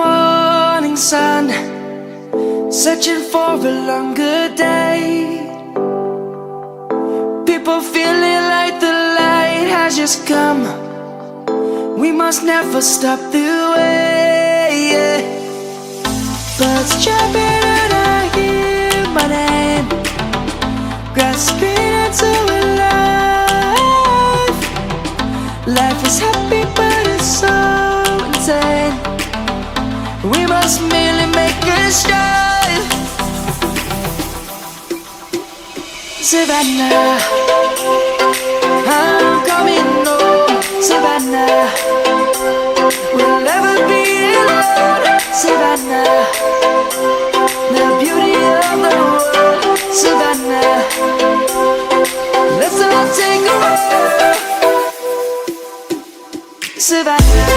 morning sun, searching for a longer day. People feeling like the light has just come. We must never stop the way. Birds chirping and I hear my name, grasping into a life. Life is happy but it's so insane. We must merely make a start. Savannah, I'm coming home. Savannah, we'll never be alone. Savannah, the beauty of the world. Savannah, let's all take a walk. Savannah.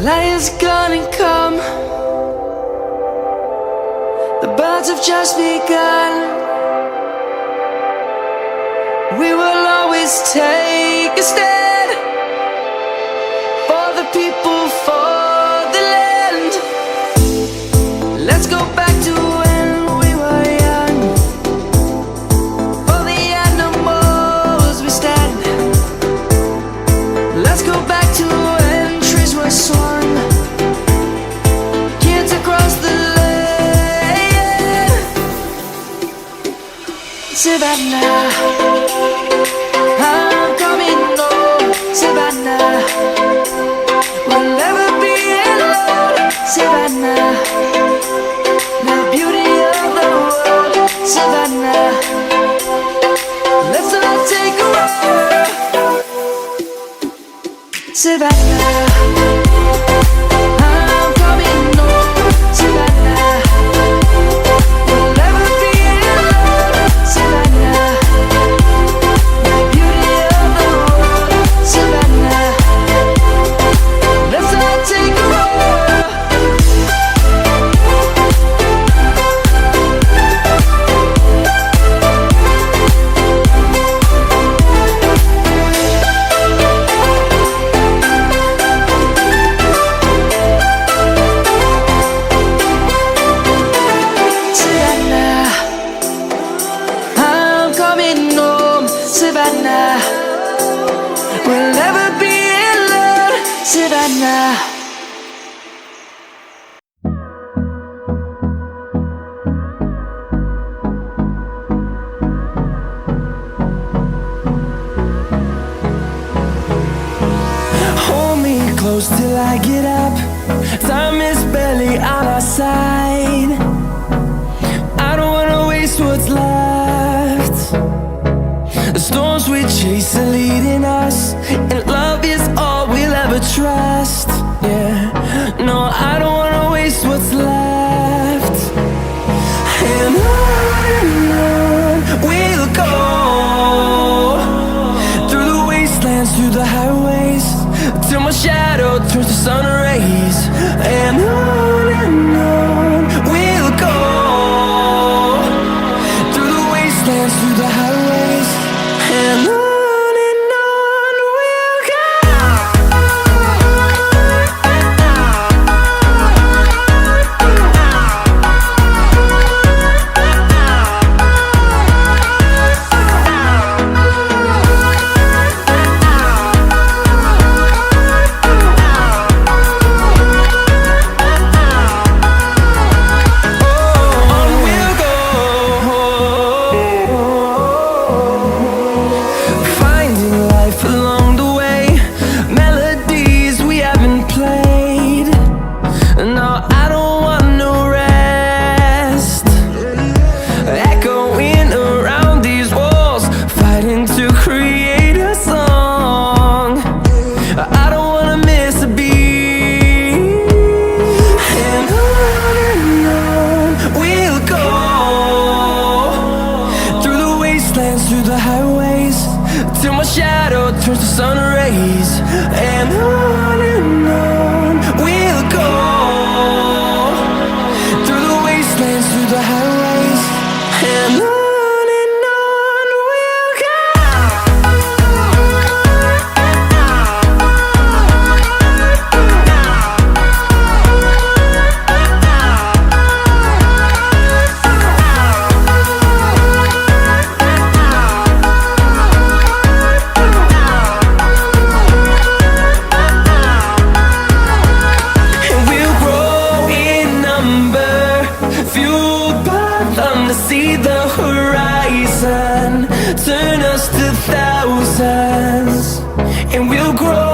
Light is gonna come. The birds have just begun. We will always take a stand for the people, for the land. Let's go back to when we were young. For the animals we stand. Let's go back to when trees were swung. Kids across the land. Savannah, I'm coming home. Savannah, we'll never be alone. Savannah, the beauty of the world. Savannah, let's all take a walk. Savannah, I'm coming home. Savannah, we'll never be alone. Savannah, the beauty of the world. Savannah, let's all take a walk. Savannah, I'm coming home. Savannah, we'll never be alone. Savannah. Hold me close till I get up. Time is barely on our side. I don't wanna waste what's left. The storms we chase are leading us, and love is all we'll ever trust. Yeah, no, I don't wanna waste what's left. And on we'll go, through the wastelands, through the highways, till my shadow turns to sun rays. And on we'll go, through the wastelands, through the highways. And on we'll go. till my shadow turns to sun rays. And on we'll go, through the wastelands, through the highways, and on we'll go. See the horizon turn us to thousands, and we'll grow